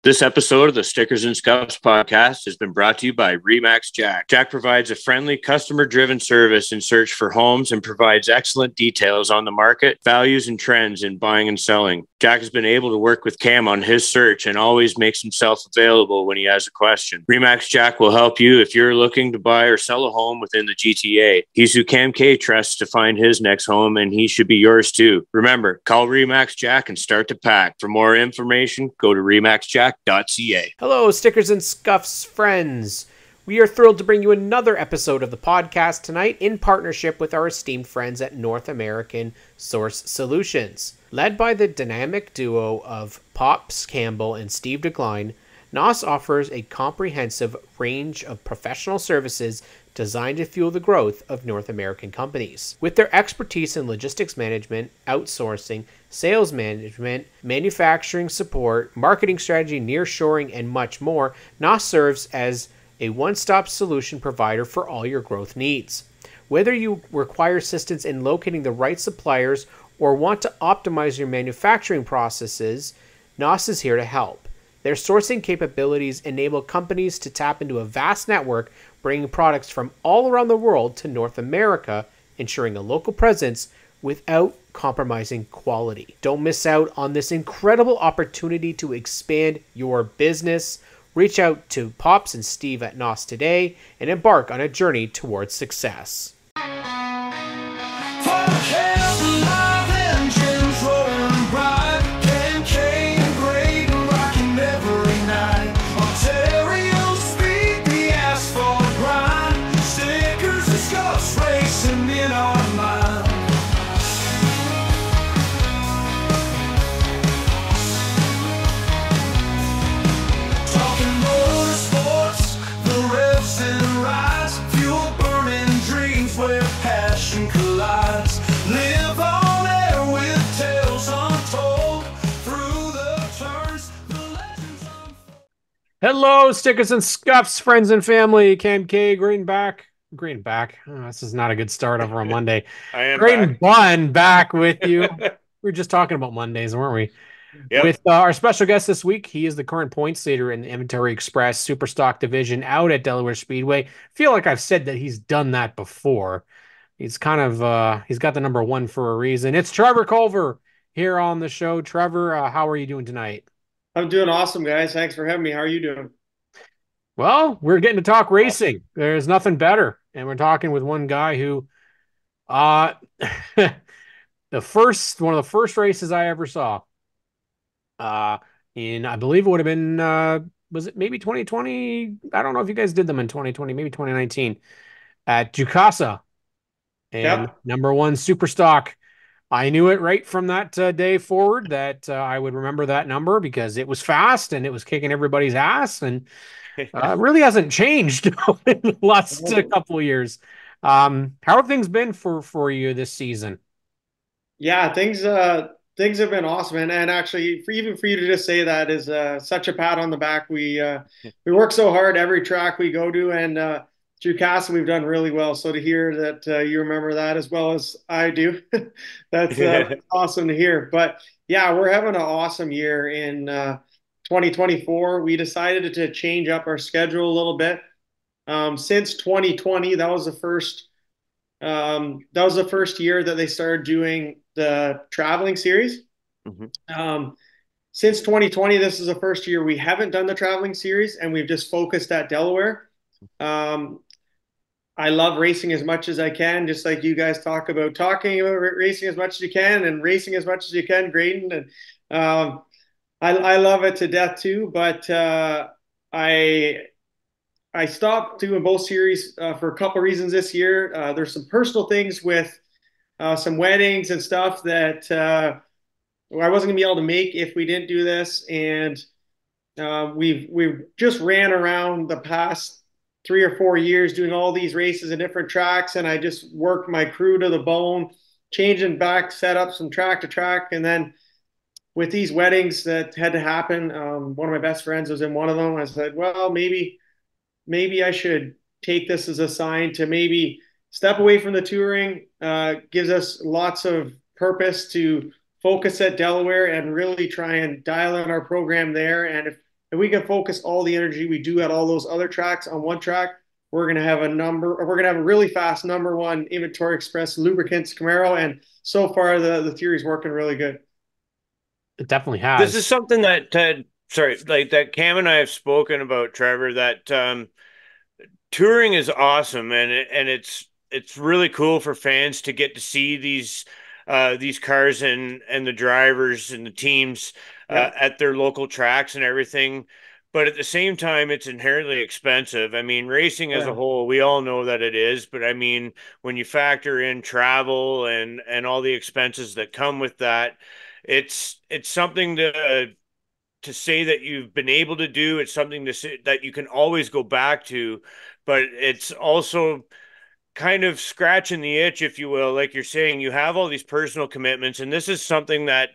This episode of the Stickers and Scuffs podcast has been brought to you by Remax Jack. Jack provides a friendly, customer-driven service in search for homes and provides excellent details on the market, values, and trends in buying and selling. Jack has been able to work with Cam on his search and always makes himself available when he has a question. Remax Jack will help you if you're looking to buy or sell a home within the GTA. He's who Cam K trusts to find his next home, and he should be yours too. Remember, call Remax Jack and start to pack. For more information, go to remaxjack.ca. Hello, Stickers and Scuffs friends. We are thrilled to bring you another episode of the podcast tonight in partnership with our esteemed friends at North American Source Solutions. Led by the dynamic duo of Pops Campbell and Steve Decline, NOS offers a comprehensive range of professional services designed to fuel the growth of North American companies. With their expertise in logistics management, outsourcing, sales management, manufacturing support, marketing strategy, nearshoring, and much more, NOS serves as a one-stop solution provider for all your growth needs. Whether you require assistance in locating the right suppliers or want to optimize your manufacturing processes, NOS is here to help. Their sourcing capabilities enable companies to tap into a vast network, bringing products from all around the world to North America, ensuring a local presence without compromising quality. Don't miss out on this incredible opportunity to expand your business. Reach out to Pops and Steve at NOS today and embark on a journey towards success. Hello, Stickers and Scuffs, friends and family. Cam K, Greenback. Oh, this is not a good start over on Monday. I am Green Bun back with you. We were just talking about Mondays, weren't we? Yep. With our special guest this week, he is the current points leader in the Inventory Express Superstock division out at Delaware Speedway. I feel like I've said that he's done that before. He's kind of he's got the number one for a reason. It's Trevor Collver here on the show. Trevor, how are you doing tonight? I'm doing awesome, guys. Thanks for having me. How are you doing? Well, we're getting to talk racing. There's nothing better. And we're talking with one guy who one of the first races I ever saw. In I believe it would have been was it maybe 2020? I don't know if you guys did them in 2020, maybe 2019 at Jukasa. And Yep. number one Superstock. I knew it right from that day forward that I would remember that number because it was fast and it was kicking everybody's ass, and really hasn't changed in the last couple of years. How have things been for you this season? Yeah, things have been awesome, and actually, for you to just say that is such a pat on the back. We work so hard every track we go to, and through Casa, we've done really well. So to hear that you remember that as well as I do, that's awesome to hear. But yeah, we're having an awesome year in 2024. We decided to change up our schedule a little bit. Since 2020, that was the first year that they started doing the traveling series. Mm-hmm. Since 2020, this is the first year we haven't done the traveling series, and we've just focused at Delaware. I love racing as much as I can, just like you guys talking about racing as much as you can and racing as much as you can, Graydon. And I love it to death too. But I stopped doing both series for a couple of reasons this year. There's some personal things with some weddings and stuff that I wasn't gonna be able to make if we didn't do this. And we've just ran around the past 3 or 4 years doing all these races in different tracks, and I just worked my crew to the bone, changing back setups from track to track. And then with these weddings that had to happen, one of my best friends was in one of them. I said, well, maybe I should take this as a sign to maybe step away from the touring. Gives us lots of purpose to focus at Delaware and really try and dial in our program there. And if we can focus all the energy we do at all those other tracks on one track, we're going to have a really fast number one Inventory Express lubricants Camaro. And so far, the theory is working really good. It definitely This is has. something that sorry, like that Cam and I have spoken about, Trevor, that touring is awesome, and it's really cool for fans to get to see these cars and the drivers and the teams Yeah. at their local tracks and everything. But at the same time, it's inherently expensive. I mean, racing as a Yeah. whole, we all know that it is, but I mean, when you factor in travel and all the expenses that come with that, it's something to say that you've been able to do. It's something to say that you can always go back to, but it's also kind of scratching the itch, if you will. Like you're saying, you have all these personal commitments, and this is something that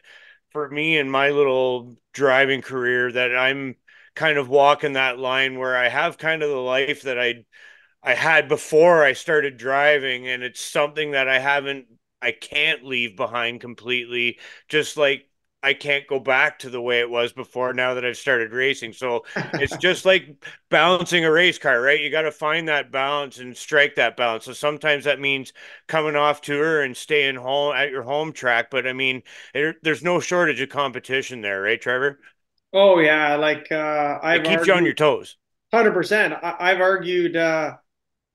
for me in my little driving career that I'm kind of walking that line where I have kind of the life that I had before I started driving, and it's something that I can't leave behind completely, just like I can't go back to the way it was before now that I've started racing. So it's just like balancing a race car, right? You got to find that balance and strike that balance. So sometimes that means coming off tour and staying home at your home track. But I mean, there's no shortage of competition there, right, Trevor? Oh yeah, It I've keeps you on your argued toes. 100%. I've argued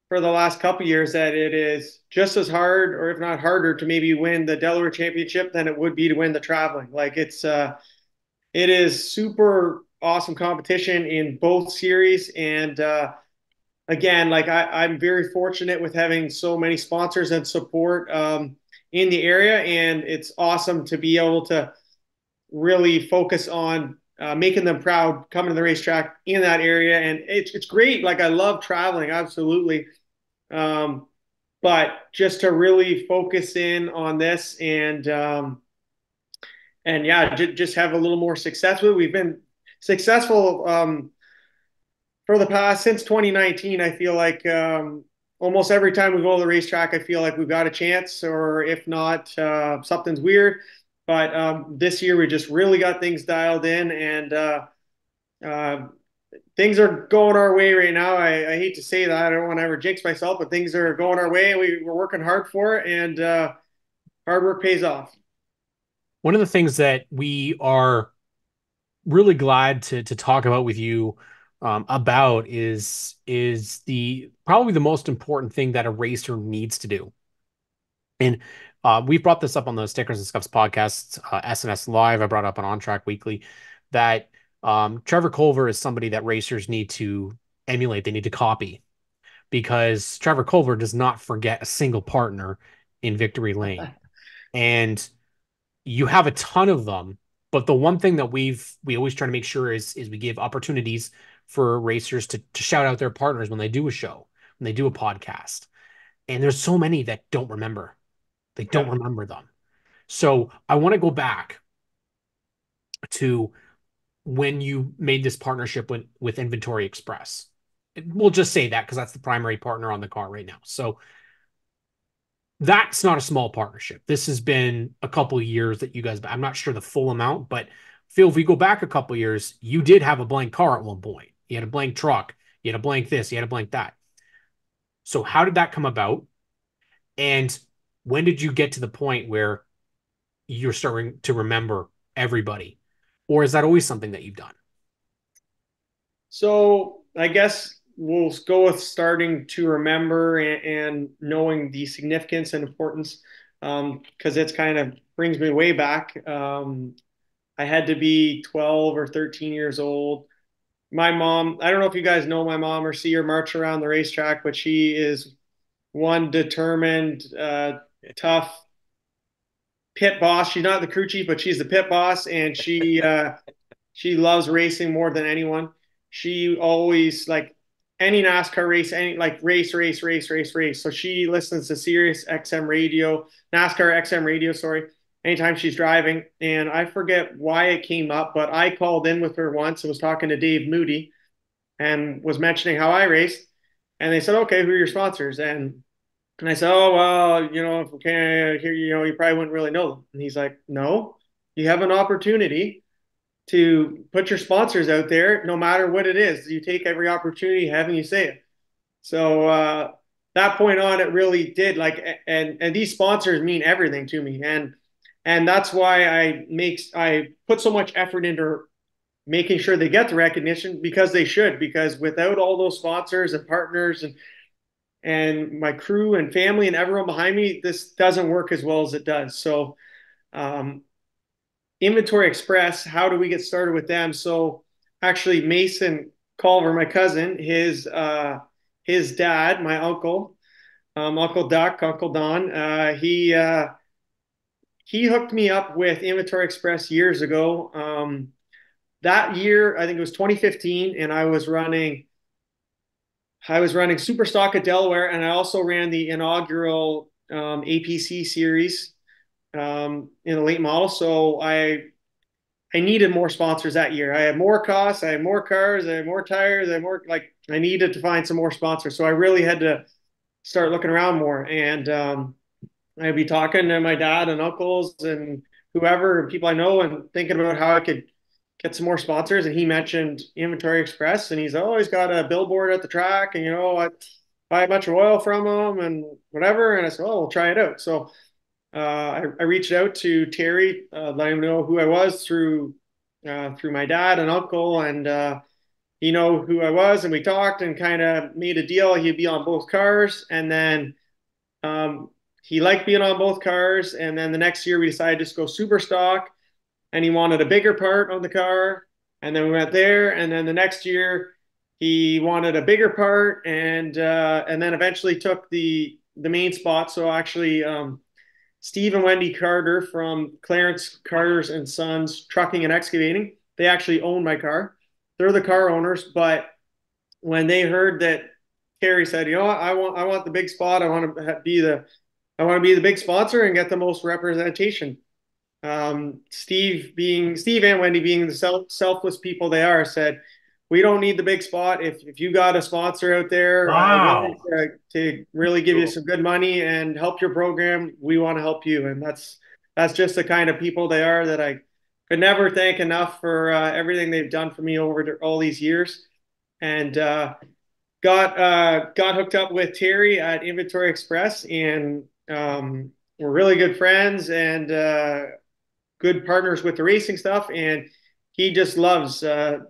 for the last couple years that it is just as hard, or if not harder, to maybe win the Delaware Championship than it would be to win the traveling. It is super awesome competition in both series, and again, I'm very fortunate with having so many sponsors and support in the area, and it's awesome to be able to really focus on making them proud coming to the racetrack in that area. And it's great. Like I love traveling, absolutely. Um, but just to really focus in on this and yeah, just have a little more success with it. We've been successful for the past since 2019. I feel like almost every time we go to the racetrack, I feel like we've got a chance, or if not, something's weird. But this year we just really got things dialed in, and uh, things are going our way right now. I hate to say that. I don't want to ever jinx myself, but things are going our way. We're working hard for it, and hard work pays off. One of the things that we are really glad to talk about with you about is the probably the most important thing that a racer needs to do. And we've brought this up on the Stickers and Scuffs podcast, SNS Live. I brought up on Track Weekly that Trevor Collver is somebody that racers need to emulate. They need to copy because Trevor Collver does not forget a single partner in victory lane. And you have a ton of them, but the one thing that we always try to make sure is we give opportunities for racers to shout out their partners when they do a show, when they do a podcast. And there's so many that don't remember. They don't Yeah. remember them. So I want to go back to when you made this partnership with Inventory Express. We'll just say that because that's the primary partner on the car right now. So that's not a small partnership. This has been a couple of years that you guys, I'm not sure the full amount, but Phil, if we go back a couple of years, you did have a blank car at one point. You had a blank truck, you had a blank this, you had a blank that. So how did that come about? And when did you get to the point where you're starting to remember everybody? Or is that always something that you've done? So I guess we'll go with starting to remember and knowing the significance and importance, because it's kind of brings me way back. I had to be 12 or 13 years old. My mom, I don't know if you guys know my mom or see her march around the racetrack, but she is one determined, tough pit boss. She's not the crew chief, but she's the pit boss, and she loves racing more than anyone. She always like any NASCAR race, any like race. So she listens to Sirius XM radio, NASCAR XM radio, sorry, anytime she's driving. And I forget why it came up, but I called in with her once and was talking to Dave Moody and was mentioning how I race. And they said, okay, who are your sponsors? And I said, oh, well, if we can't hear you, you probably wouldn't really know them. And he's like, no, you have an opportunity to put your sponsors out there, no matter what it is. You take every opportunity, having you say it. So that point on, it really did like, and these sponsors mean everything to me, and that's why I put so much effort into making sure they get the recognition, because they should, because without all those sponsors and partners and my crew and family and everyone behind me, this doesn't work as well as it does. So um, Inventory Express, how do we get started with them? So actually Mason Collver, my cousin, his dad, my uncle, Uncle Duck, Uncle Don, he hooked me up with Inventory Express years ago. That year, I think it was 2015, and I was running super stock at Delaware, and I also ran the inaugural APC series in the late model. So I needed more sponsors that year. I had more costs, I had more cars, I had more tires, I had more, like, I needed to find some more sponsors. So I really had to start looking around more. And I'd be talking to my dad and uncles and whoever, people I know, and thinking about how I could get some more sponsors. And he mentioned Inventory Express, and he's got a billboard at the track, and I buy a bunch of oil from him and whatever. And I said, oh, we'll try it out. So I reached out to Terry, let him know who I was through my dad and uncle, and he know who I was, and we talked and kind of made a deal. He'd be on both cars, and then he liked being on both cars. And then the next year we decided to just go super stock, and he wanted a bigger part on the car. And then we went there, and then the next year he wanted a bigger part, and then eventually took the main spot. So actually, Steve and Wendy Carter from Clarence Carter's and Sons Trucking and Excavating, they actually own my car. They're the car owners, but when they heard that Terry said, I want the big spot, I want to be the big sponsor and get the most representation. Steve and Wendy, being the selfless people they are, said, we don't need the big spot. If you got a sponsor out there Wow. to really give you some good money and help your program, we want to help you. And that's just the kind of people they are, that I could never thank enough for everything they've done for me over all these years. And got hooked up with Terry at Inventory Express, and we're really good friends and good partners with the racing stuff. And he just loves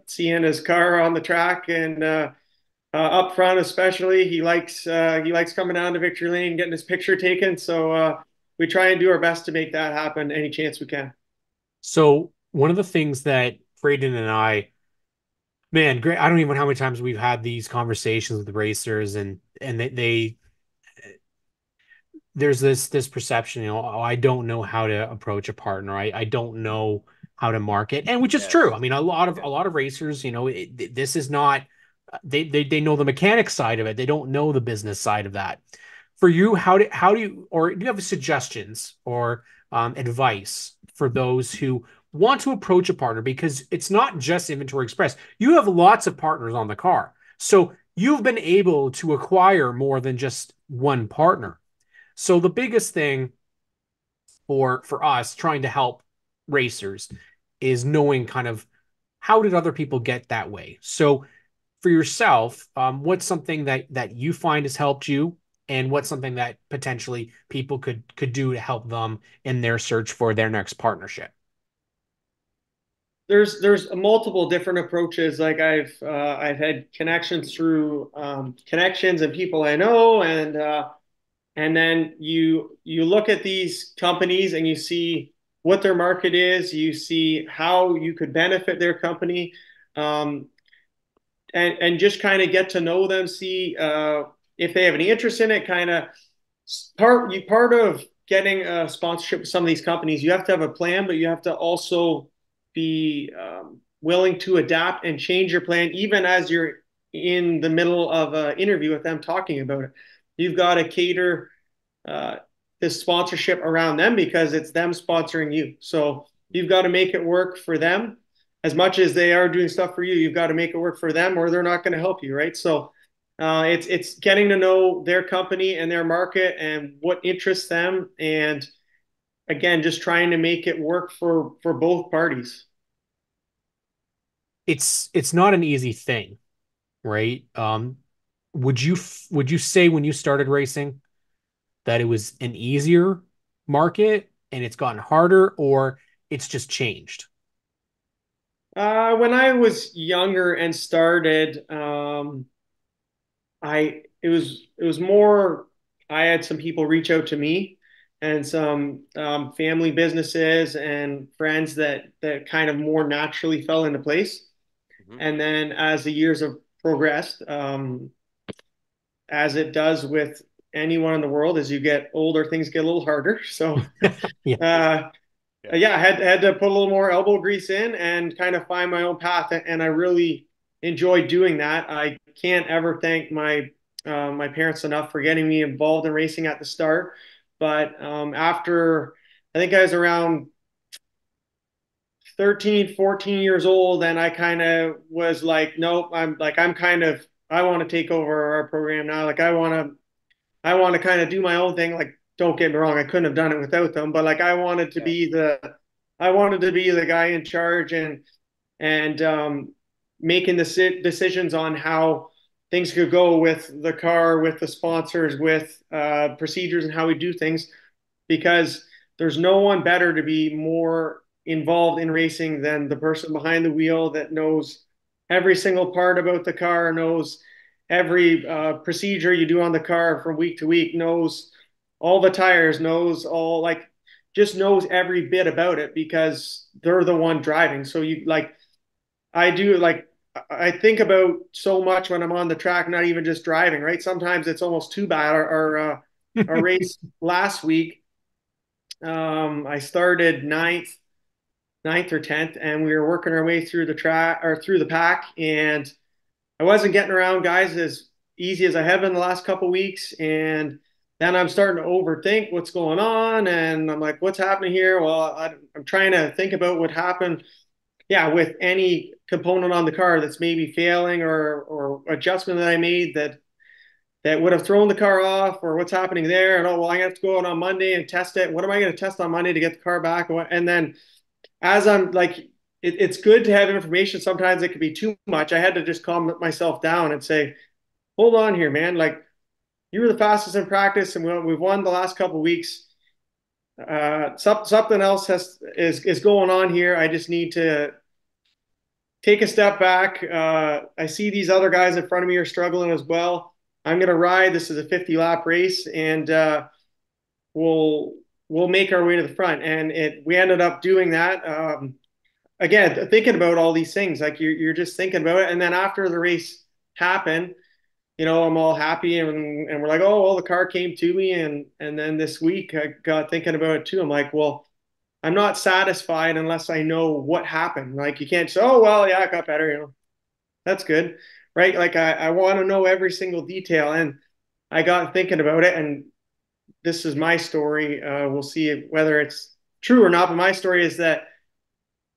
seeing his car on the track, and up front especially. He likes coming down to Victory Lane, getting his picture taken. So we try and do our best to make that happen any chance we can. So one of the things that Braden and I, man, great. I don't even know how many times we've had these conversations with the racers, and they there's this perception, oh, I don't know how to approach a partner. I don't know how to market, and which is true. I mean, a lot of racers, this is not, they know the mechanic side of it. They don't know the business side of that. For you, how do you, or do you have suggestions or advice for those who want to approach a partner? Because it's not just Inventory Express. You have lots of partners on the car. So you've been able to acquire more than just one partner. So the biggest thing for us trying to help racers is knowing kind of, how did other people get that way? So for yourself, what's something that you find has helped you, and what's something that potentially people could do to help them in their search for their next partnership? There's multiple different approaches. Like I've had connections through connections and people I know, and then you look at these companies and you see what their market is, you see how you could benefit their company, um, and just kind of get to know them, see if they have any interest in it. Kind of part of getting a sponsorship with some of these companies, you have to have a plan, but you have to also be willing to adapt and change your plan, even as you're in the middle of an interview with them talking about it. You've got to cater this sponsorship around them, because it's them sponsoring you. So you've got to make it work for them as much as they are doing stuff for you. You've got to make it work for them, or they're not going to help you, right? So it's getting to know their company and their market and what interests them, and again, just trying to make it work for both parties. it's not an easy thing, right? Would you say when you started racing that it was an easier market and it's gotten harder, or it's just changed? When I was younger and started, it was more I had some people reach out to me and some family businesses and friends that kind of more naturally fell into place. Mhm. And then as the years have progressed, as it does with anyone in the world, as you get older, things get a little harder. So Yeah. uh, Yeah. yeah, I had to put a little more elbow grease in and kind of find my own path, and I really enjoy doing that. I can't ever thank my parents enough for getting me involved in racing at the start. But after I think I was around 13, 14 years old, and I kind of was like, nope, I'm kind of I want to take over our program now. Like I want to kind of do my own thing. Like, don't get me wrong, I couldn't have done it without them, but like Yeah. I wanted to be the guy in charge and making the decisions on how things could go with the car, with the sponsors, with procedures and how we do things, because there's no one better to be more involved in racing than the person behind the wheel that knows every single part about the car, knows every procedure you do on the car from week to week, knows all the tires, knows all like just knows every bit about it because they're the one driving. So you like I do like I think about so much when I'm on the track, not even just driving, right? Sometimes it's almost too bad. Our race last week, I started ninth or tenth, and we were working our way through the track or through the pack, and I wasn't getting around guys as easy as I have been the last couple of weeks, and then I'm starting to overthink what's going on, and I'm like, what's happening here? Well, I'm trying to think about what happened, yeah, with any component on the car that's maybe failing or adjustment that I made that would have thrown the car off or what's happening there. And oh, well, I have to go out on Monday and test it. What am I going to test on Monday to get the car back? And then as I'm like, it's good to have information. Sometimes it could be too much. I had to just calm myself down and say, hold on here, man. Like you were the fastest in practice and we've won the last couple of weeks. Something else is going on here. I just need to take a step back. I see these other guys in front of me are struggling as well. I'm going to ride. This is a 50 lap race, and we'll we'll make our way to the front. And we ended up doing that. Again, thinking about all these things, like you're just thinking about it. And then after the race happened, I'm all happy, and we're like, oh, well, the car came to me, and then this week I got thinking about it too. I'm like, well, I'm not satisfied unless I know what happened. Like you can't say, oh, well, yeah, it got better. That's good, right? Like I want to know every single detail, and I got thinking about it, and this is my story. We'll see whether it's true or not. But my story is that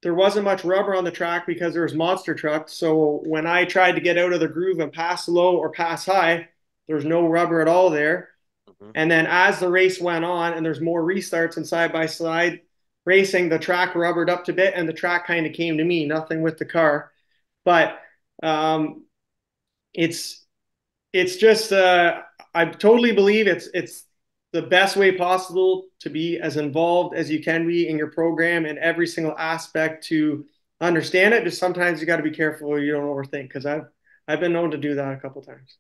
there wasn't much rubber on the track because there was monster trucks. So when I tried to get out of the groove and pass low or pass high, there's no rubber at all there. Mhm. And then as the race went on and there's more restarts and side by side racing, the track rubbered up to bit and the track kind of came to me, nothing with the car. But um, it's it's just I totally believe it's the best way possible to be as involved as you can be in your program in every single aspect to understand it. Just sometimes you got to be careful you don't overthink because I've been known to do that a couple times.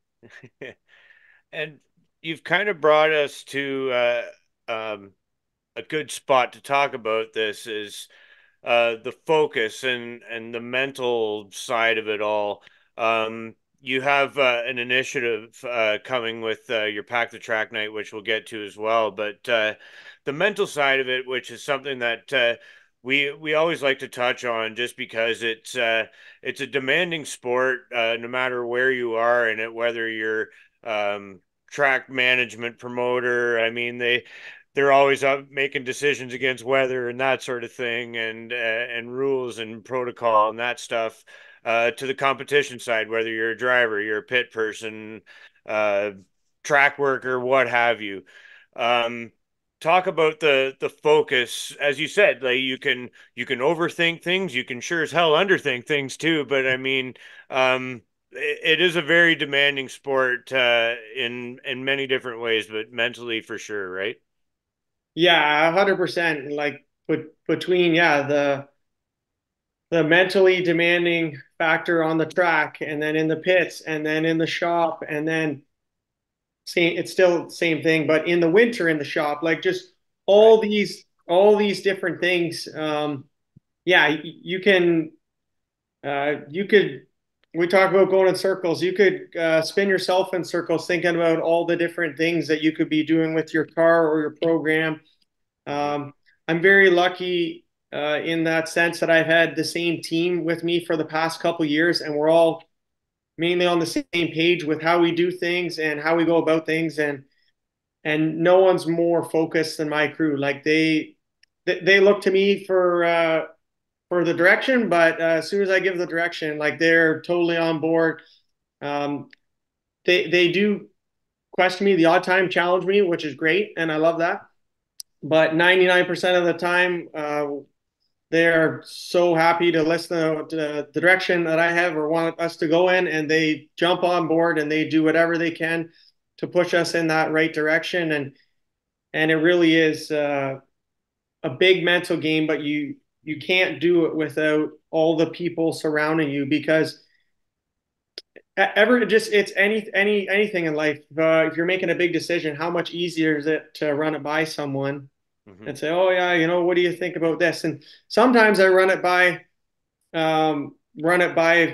And you've kind of brought us to a good spot to talk about this is the focus and the mental side of it all. You have an initiative coming with your Pack the Track night, which we'll get to as well. But the mental side of it, which is something that we always like to touch on, just because it's a demanding sport, no matter where you are in it, whether you're um, track management promoter. I mean, they're always up making decisions against weather and that sort of thing, and rules and protocol and that stuff. To the competition side, whether you're a driver, you're a pit person, uh, track worker, what have you. Um, talk about the focus. As you said, like you can overthink things, you can sure as hell underthink things too. But I mean, it is a very demanding sport in many different ways, but mentally for sure, right? Yeah, 100%. Like between the mentally demanding factor on the track, and then in the pits, and then in the shop, and then same, it's still the same thing, but in the winter in the shop, like just Right. all these different things. Yeah, you could, we talk about going in circles. You could spin yourself in circles thinking about all the different things that you could be doing with your car or your program. Mhm. I'm very lucky in that sense that I've had the same team with me for the past couple years, and we're all mainly on the same page with how we do things and how we go about things, and no one's more focused than my crew. Like they look to me for the direction, but as soon as I give the direction, like they're totally on board. Um, they do question me the odd time, challenge me, which is great, and I love that. But 99% of the time, they're so happy to listen to the direction that I have or want us to go in, and they jump on board and they do whatever they can to push us in that right direction. And it really is a big mental game, but you can't do it without all the people surrounding you, because ever just it's anything in life. If you're making a big decision, how much easier is it to run it by someone Mhm. and say, "Oh yeah, what do you think about this?" And sometimes I run it by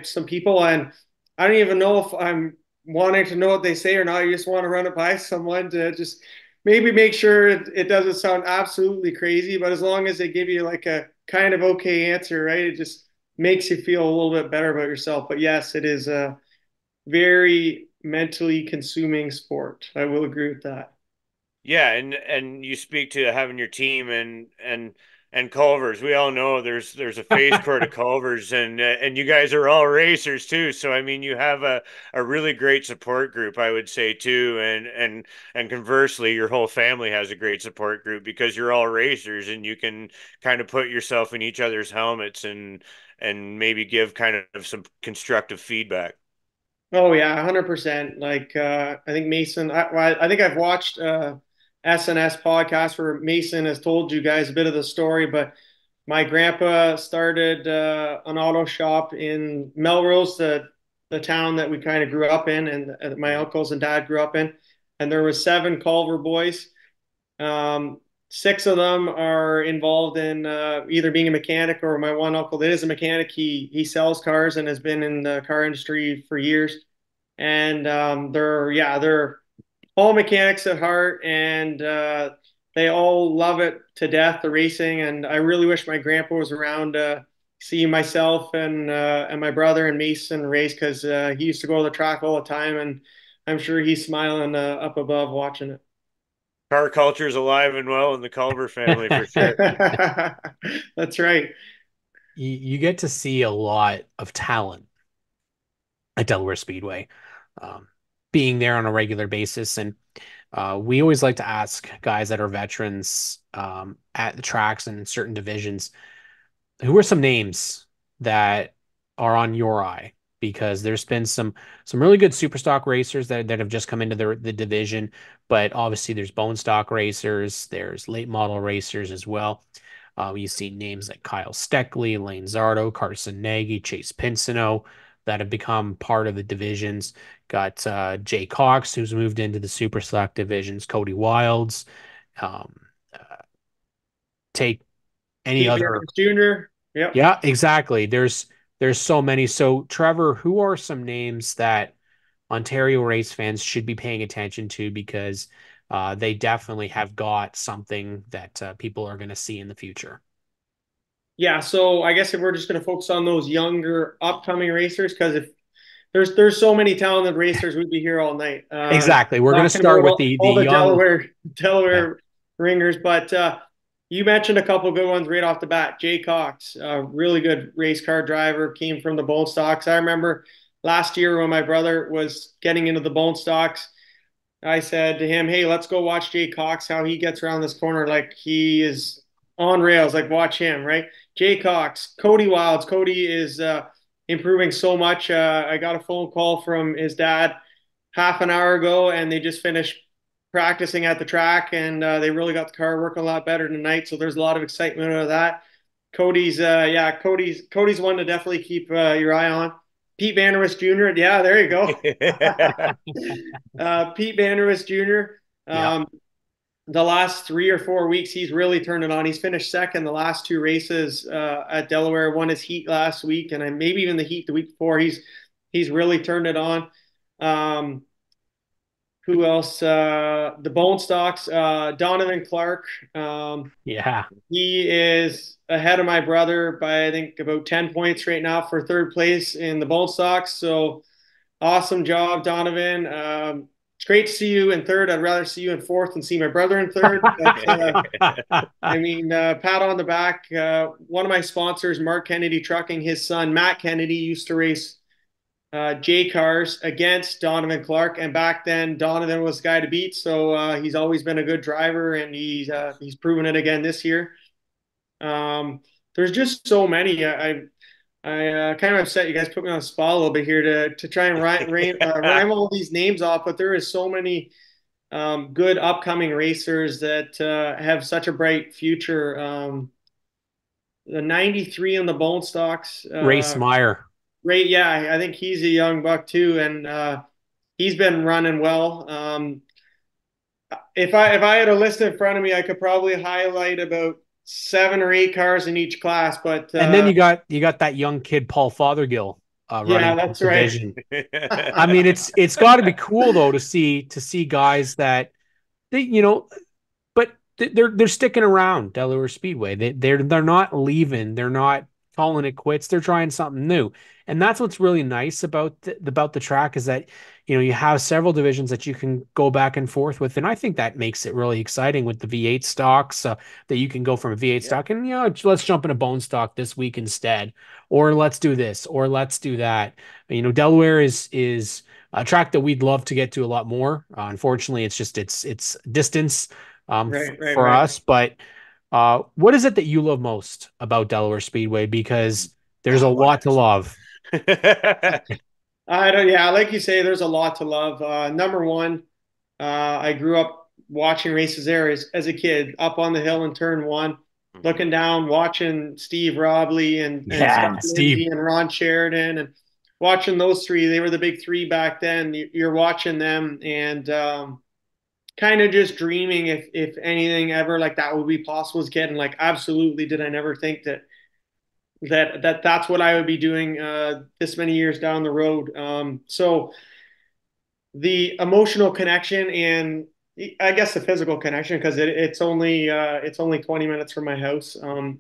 some people, and I don't even know if I'm wanting to know what they say or not. I just want to run it by someone to just maybe make sure it doesn't sound absolutely crazy, but as long as they give you like a kind of okay answer, right? It just makes you feel a little bit better about yourself. But yes, it is a very mentally consuming sport. I will agree with that. Yeah, and you speak to having your team and Culvers. We all know there's a phase court of Culvers, and you guys are all racers too. So I mean, you have a really great support group, I would say too, and conversely, your whole family has a great support group because you're all racers, and you can kind of put yourself in each other's helmets and maybe give kind of some constructive feedback. Oh yeah, 100%. Like I think Mason. I think I've watched SNS podcast where Mason has told you guys a bit of the story, but my grandpa started an auto shop in Melrose, the town that we kind of grew up in, and my Mhm. uncles and dad grew up in, and there was seven Culver boys. Six of them are involved in either being a mechanic, or my one uncle that is a mechanic. He sells cars and has been in the car industry for years. And they're all mechanics at heart, and they all love it to death, the racing. And I really wish my grandpa was around to see myself and my brother and Mason race, because he used to go to the track all the time, and I'm sure he's smiling up above watching it. Car culture is alive and well in the Culver family for sure. That's right. You get to see a lot of talent at Delaware Speedway, um, being there on a regular basis. And we always like to ask guys that are veterans at the tracks and in certain divisions, who are some names that are on your eye? Because there's been some really good super stock racers that have just come into the division, but obviously there's bone stock racers, there's late model racers as well. You see names like Kyle Steckley, Lane Zardo, Carson Nagy, Chase Pinsino that have become part of the divisions. Got Jay Cox, who's moved into the super stock divisions, Cody Wilds, um, uh, take any TJ other. Jr. Yep. Yeah, exactly. There's so many. So Trevor, who are some names that Ontario race fans should be paying attention to, because they definitely have got something that people are going to see in the future? Yeah, so I guess if we're just going to focus on those younger upcoming racers, because if there's so many talented racers, we'd be here all night Exactly. We're going to talking start about with the all the young. Yeah. Delaware ringers. But you mentioned a couple good ones right off the bat. Jay Cox, a really good race car driver, came from the Bone Stocks. I remember last year when my brother was getting into the Bone Stocks, I said to him, "Hey, let's go watch Jay Cox, how he gets around this corner. Like he is on rails. Like watch him, right?" Jay Cox, Cody Wilds. Cody is improving so much. I got a phone call from his dad half an hour ago, and they just finished practicing at the track, and they really got the car working a lot better tonight. So there's a lot of excitement out of that. Cody's one to definitely keep your eye on. Pete Vanderwist Jr. Yeah, there you go. Pete Vanderwist Jr. Yeah. The last 3 or 4 weeks, he's really turned it on. He's finished second the last two races at Delaware. Won his heat last week, and maybe even the heat the week before. He's really turned it on. Um, who else? The Bone Stocks. Donovan Clark. Yeah. He is ahead of my brother by I think about 10 points right now for third place in the Bone Stocks. So awesome job, Donovan. It's great to see you in third. I'd rather see you in fourth than see my brother in third. But, I mean, pat on the back. One of my sponsors, Mark Kennedy Trucking, his son, Matt Kennedy, used to race J cars against Donovan Clark. And back then, Donovan was the guy to beat. So he's always been a good driver, and he's proven it again this year. There's just so many. I kind of upset you guys put me on the spot a little bit here to try and rhyme all these names off, but there is so many good upcoming racers that have such a bright future. The 93 on the Bone Stocks. Race Meyer. Yeah, I think he's a young buck too, and he's been running well. If I had a list in front of me, I could probably highlight about 7 or 8 cars in each class. But and then you got that young kid Paul Fothergill running that's division. right. I mean, it's got to be cool though to see guys that but they're sticking around Delaware Speedway. They're not leaving. They're not calling it quits. They're trying something new, and that's what's really nice about the track is that you have several divisions that you can go back and forth with, and I think that makes it really exciting with the V8 stocks that you can go from a V8 stock and let's jump in a bone stock this week instead, or let's do this, or let's do that. Delaware is a track that we'd love to get to a lot more. Unfortunately, it's distance for us. But what is it that you love most about Delaware Speedway? Because there's a lot to love. Like you say, there's a lot to love. Number one, I grew up watching races there as a kid, up on the hill in turn one, looking down, watching Steve Robley and Steve and Ron Sheridan, and watching those three. They were the big three back then. You're watching them and kind of just dreaming if anything ever like that would be possible as a kid. And like, absolutely did I never think that's what I would be doing this many years down the road. So the emotional connection and I guess the physical connection, because it's only 20 minutes from my house.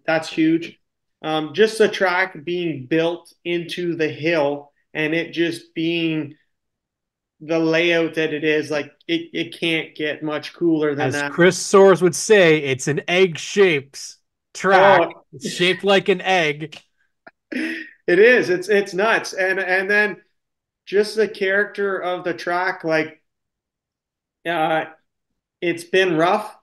That's huge. Just the track being built into the hill and it just being the layout that it is, like it can't get much cooler than that. As Chris Soares would say, it's an egg-shaped track. It's shaped like an egg. It is. It's nuts. And then just the character of the track, like it's been rough,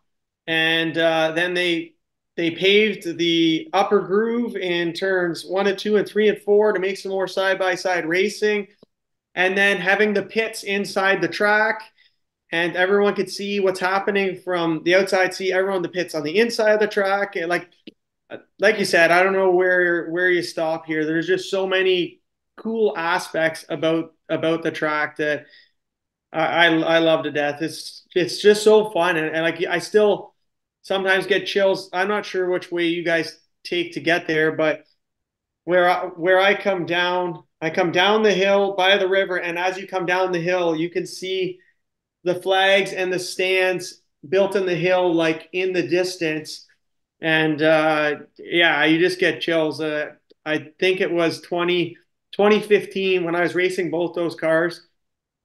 and then they paved the upper groove in turns 1 and 2 and 3 and 4 to make some more side-by-side racing, and then having the pits inside the track, and everyone could see what's happening from the outside. See everyone in the pits on the inside of the track, and like you said, I don't know where you stop here. There's just so many cool aspects about the track that I love to death. It's just so fun, and like I still sometimes get chills. I'm not sure which way you guys take to get there, but where I come down the hill by the river, and as you come down the hill, you can see the flags and the stands built in the hill, like in the distance. And you just get chills. I think it was 2015 when I was racing both those cars,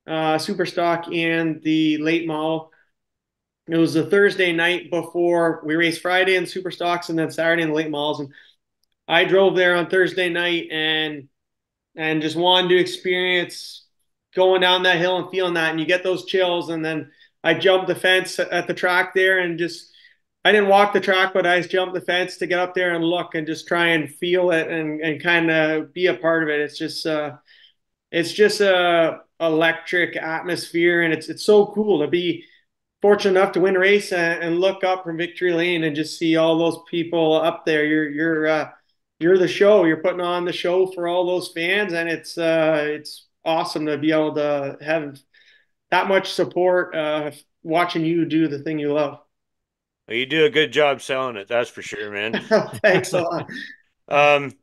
Super Stock and the late model. It was the Thursday night before we raced Friday in Super Stocks and then Saturday in the late models. And I drove there on Thursday night and just wanted to experience going down that hill and feeling that. And you get those chills. And then I jumped the fence at the track there and just I didn't walk the track, but I just jumped the fence to get up there and look and just try and feel it and kind of be a part of it. It's just a electric atmosphere, and it's so cool to be fortunate enough to win a race and look up from victory lane and just see all those people up there. You're the show. You're putting on the show for all those fans, and it's awesome to be able to have that much support watching you do the thing you love. Well, you do a good job selling it, that's for sure, man. Thanks a lot.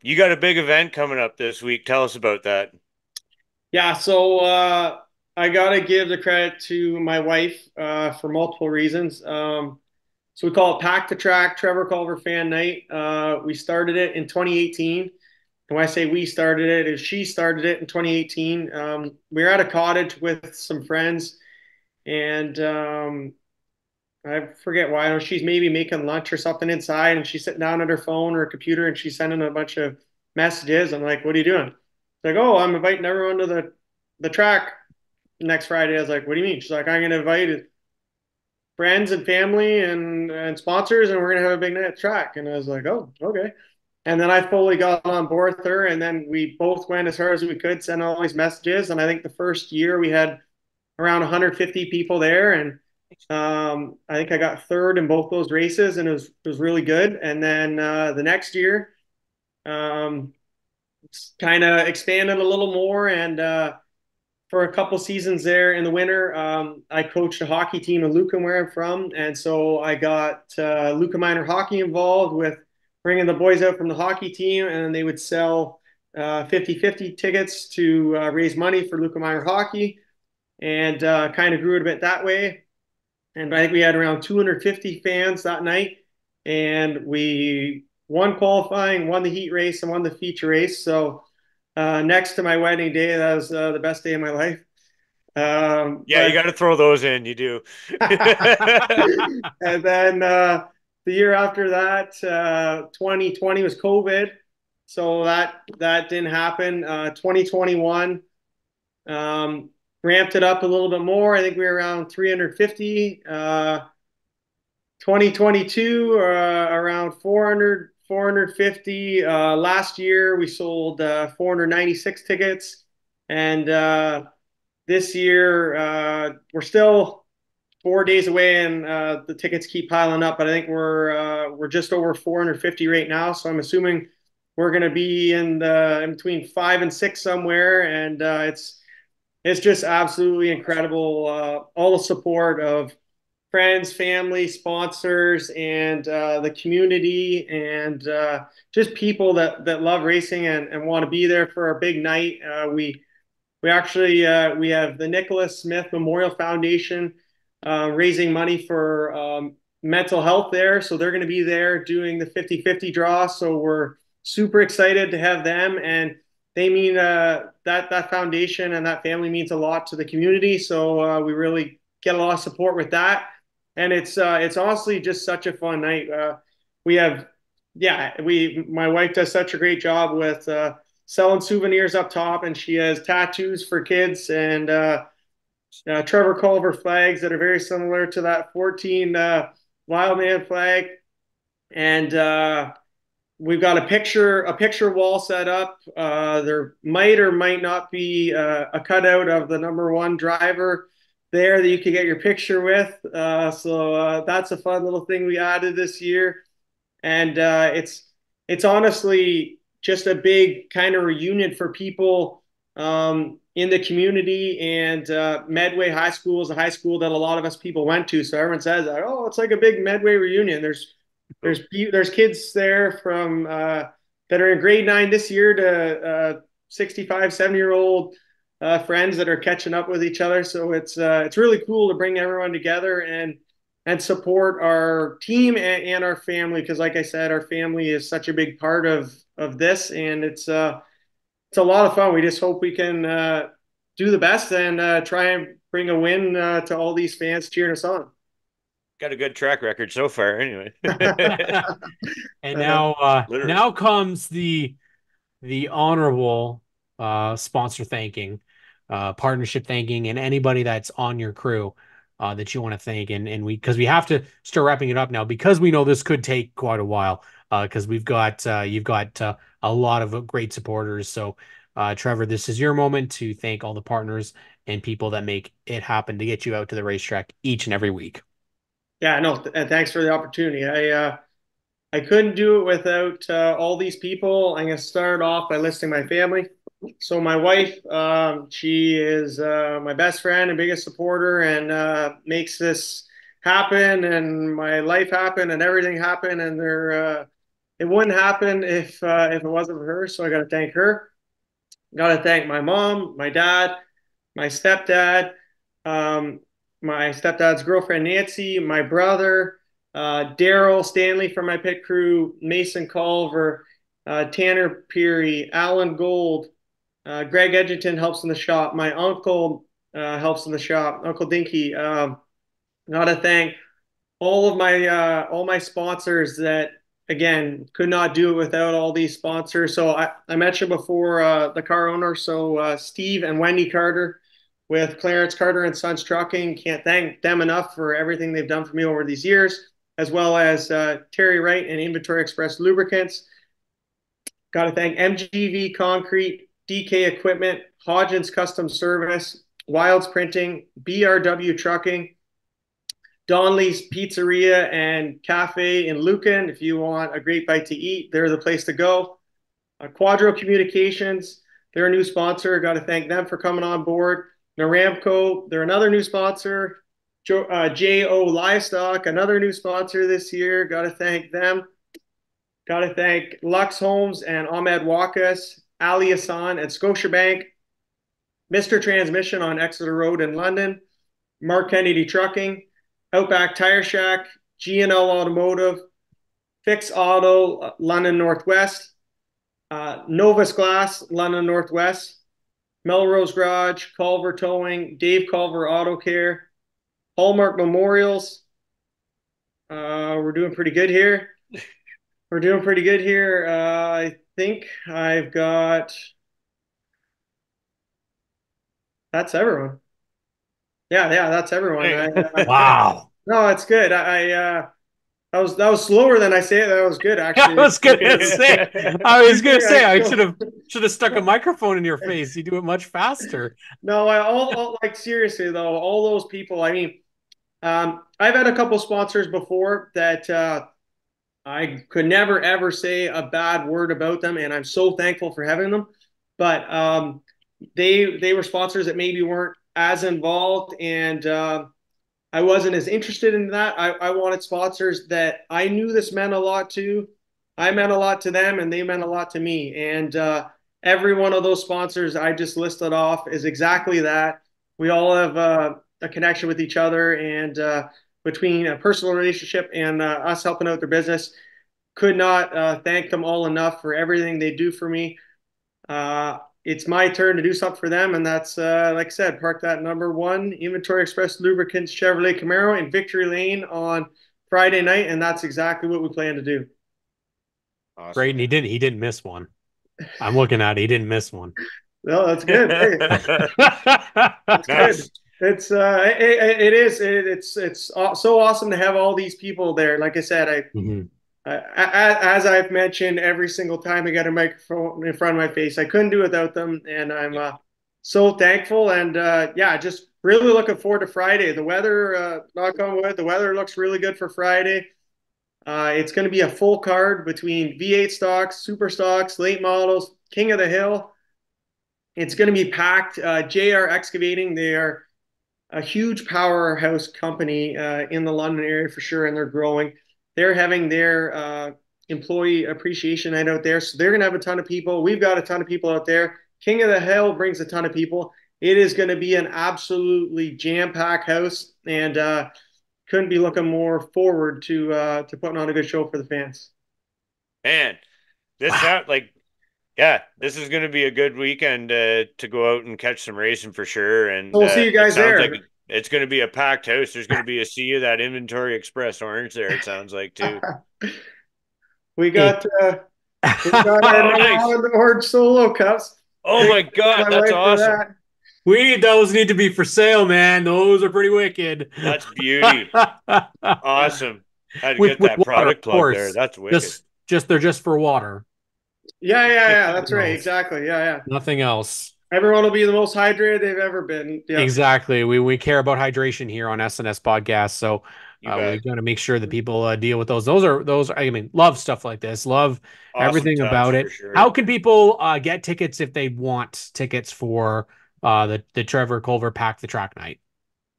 You got a big event coming up this week. Tell us about that. Yeah, so I gotta give the credit to my wife for multiple reasons. So we call it Pack the Track Trevor Collver Fan Night. We started it in 2018. And when I say we started it, is she started it in 2018. We were at a cottage with some friends, and I forget why. I know she's maybe making lunch or something inside, and she's sitting down at her phone or her computer, and she's sending a bunch of messages. I'm like, "What are you doing?" She's like, "Oh, I'm inviting everyone to the track next Friday." I was like, "What do you mean?" She's like, "I'm going to invite friends and family and sponsors, and we're going to have a big night at the track." And I was like, "Oh, okay." And then I fully got on board with her, and then we both went as hard as we could, send all these messages. And I think the first year we had around 150 people there, and I think I got third in both those races, and it was really good. And then the next year, um, kind of expanded a little more, and for a couple seasons there in the winter, I coached a hockey team in Lucan, where I'm from, and so I got Lucan Minor Hockey involved with bringing the boys out from the hockey team, and then they would sell 50-50 tickets to raise money for Lucan Minor Hockey, and kind of grew it a bit that way. And I think we had around 250 fans that night, and we won qualifying, won the heat race, and won the feature race. So next to my wedding day, that was the best day of my life. Yeah, you got to throw those in. You do. And then the year after that, 2020 was COVID, so that didn't happen. 2021 ramped it up a little bit more. I think we were around 350. 2022 around 450. Last year we sold 496 tickets, and this year we're still 4 days away, and the tickets keep piling up. But I think we're just over 450 right now. So I'm assuming we're going to be in between 5 and 6 somewhere, and it's just absolutely incredible. All the support of friends, family, sponsors, and the community, and just people that love racing and want to be there for our big night. We actually we have the Nicholas Smith Memorial Foundation raising money for mental health there, so they're going to be there doing the 50-50 draw. So we're super excited to have them, and they mean that foundation and that family means a lot to the community. So we really get a lot of support with that, and it's honestly just such a fun night. We have, yeah, my wife does such a great job with selling souvenirs up top, and she has tattoos for kids and Trevor Collver flags that are very similar to that 14 Wildman flag, and we've got a picture wall set up. There might or might not be a cutout of the number one driver there that you can get your picture with. So that's a fun little thing we added this year, and it's honestly just a big kind of reunion for people in the community. And Medway High School is a high school that a lot of us people went to, so everyone says, "Oh, it's like a big Medway reunion." There's kids there from that are in grade 9 this year to 65, 70-year-old friends that are catching up with each other. So it's really cool to bring everyone together and support our team and our family, because like I said, our family is such a big part of this, and it's a lot of fun. We just hope we can do the best and try and bring a win to all these fans cheering us on. Got a good track record so far, anyway. And now comes the honorable sponsor thanking, partnership thanking, and anybody that's on your crew. that you want to thank? And because we have to start wrapping it up now, because we know this could take quite a while, because you've got a lot of great supporters. So, Trevor, this is your moment to thank all the partners and people that make it happen to get you out to the racetrack each and every week. Yeah, no, and thanks for the opportunity. I couldn't do it without all these people. I'm going to start off by listing my family. So my wife, she is my best friend and biggest supporter, and makes this happen and my life happen and everything happen. And it wouldn't happen if it wasn't for her. So I got to thank her. Got to thank my mom, my dad, my stepdad, um, my stepdad's girlfriend Nancy, my brother, Daryl Stanley from my pit crew, Mason Culver, Tanner Peary, Alan Gold, Greg Edgerton helps in the shop. My uncle helps in the shop, Uncle Dinky. Gotta thank all my sponsors that again could not do it without all these sponsors. So I mentioned before the car owner, so Steve and Wendy Carter with Clarence Carter and Sons Trucking. Can't thank them enough for everything they've done for me over these years, as well as Terry Wright and Inventory Express Lubricants. Got to thank MGV Concrete, DK Equipment, Hodgins Custom Service, Wilds Printing, BRW Trucking, Donley's Pizzeria and Cafe in Lucan. If you want a great bite to eat, they're the place to go. Quadro Communications, they're a new sponsor. Got to thank them for coming on board. Naramco, they're another new sponsor. JO Livestock, another new sponsor this year. Got to thank them. Got to thank Lux Homes and Ahmed Wakas, Ali Hassan at Scotiabank, Mr. Transmission on Exeter Road in London, Mark Kennedy Trucking, Outback Tire Shack, G&L Automotive, Fix Auto, London Northwest, Novus Glass, London Northwest, Melrose Garage, Culver Towing, Dave Culver Auto Care, Hallmark Memorials. We're doing pretty good here. I think I've got. That's everyone. Yeah, that's everyone. Wow. No, it's good. That was slower than I say it. That was good, actually. I was gonna say I should have stuck a microphone in your face. You do it much faster. No, like seriously though, all those people. I mean, I've had a couple sponsors before that I could never ever say a bad word about them, and I'm so thankful for having them. But they were sponsors that maybe weren't as involved, and I wasn't as interested in that. I wanted sponsors that I knew this meant a lot to. I meant a lot to them, and they meant a lot to me. And every one of those sponsors I just listed off is exactly that. We all have a connection with each other, and between a personal relationship and us helping out their business, could not thank them all enough for everything they do for me. It's my turn to do something for them, and that's like I said, park that #1 Inventory Express Lubricants Chevrolet Camaro in Victory Lane on Friday night, and that's exactly what we plan to do. Awesome. Great, and he didn't miss one. I'm looking at it, he didn't miss one. No, that's good. Hey. That's nice. Good. It's so awesome to have all these people there. Like I said, as I've mentioned, every single time I got a microphone in front of my face, I couldn't do it without them, and I'm so thankful. And just really looking forward to Friday. The weather, knock on wood, the weather looks really good for Friday. It's going to be a full card between V8 stocks, super stocks, late models, King of the Hill. It's going to be packed. JR Excavating, they are a huge powerhouse company in the London area for sure, and they're growing. They're having their employee appreciation night out there. So they're going to have a ton of people. We've got a ton of people out there. King of the Hill brings a ton of people. It is going to be an absolutely jam-packed house, and couldn't be looking more forward to putting on a good show for the fans. Man, this sounds like, this is going to be a good weekend to go out and catch some racing for sure. And we'll see you guys there. Like it's going to be a packed house. There's going to be a sea of that Inventory Express orange there, it sounds like, too. we got an orange solo cups. Oh, my God. That's awesome. Those need to be for sale, man. Those are pretty wicked. That's beauty. Awesome. Had to with get that water, product of plug there. course. That's wicked. Just they're just for water. Yeah. That's right. Else. Exactly. Yeah. Nothing else. Everyone will be the most hydrated they've ever been. Yeah. Exactly. We care about hydration here on SNS Podcast, so we're going to make sure that people deal with those. Those are. I mean, love stuff like this. Love Awesome everything touch about for it. sure. How can people get tickets if they want tickets for the Trevor Collver Pack the Track Night?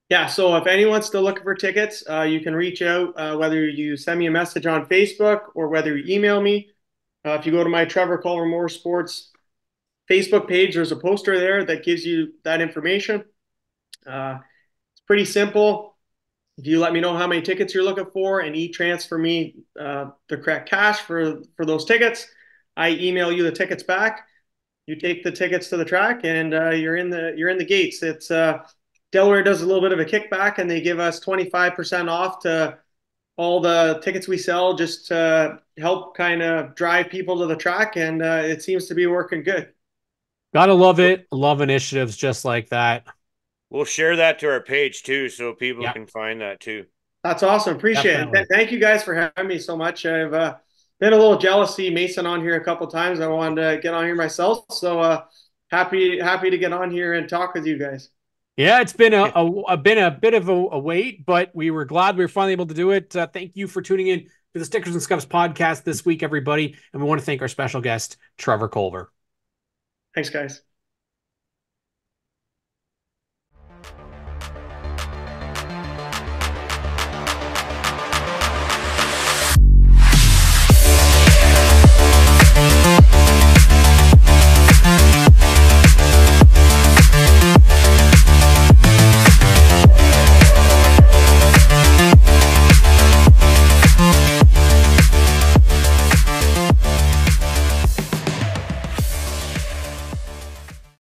Yeah, so if anyone's still looking for tickets, you can reach out, whether you send me a message on Facebook or whether you email me. If you go to my Trevor Collver Motorsports Facebook page, there's a poster there that gives you that information. It's pretty simple. If you let me know how many tickets you're looking for and e-transfer me the correct cash for those tickets, I email you the tickets back. You take the tickets to the track and you're in the gates. It's Delaware does a little bit of a kickback and they give us 25% off to all the tickets we sell just to help kind of drive people to the track, and it seems to be working good. Gotta love it. Love initiatives just like that. We'll share that to our page too, so people can find that too. That's awesome. Appreciate it. Thank you guys for having me so much. I've been a little jealous see Mason on here a couple of times. I wanted to get on here myself, so happy to get on here and talk with you guys. Yeah, it's been a bit of a wait, but we were glad we were finally able to do it. Thank you for tuning in to the Stickers and Scuffs podcast this week, everybody. And we want to thank our special guest, Trevor Collver. Thanks, guys.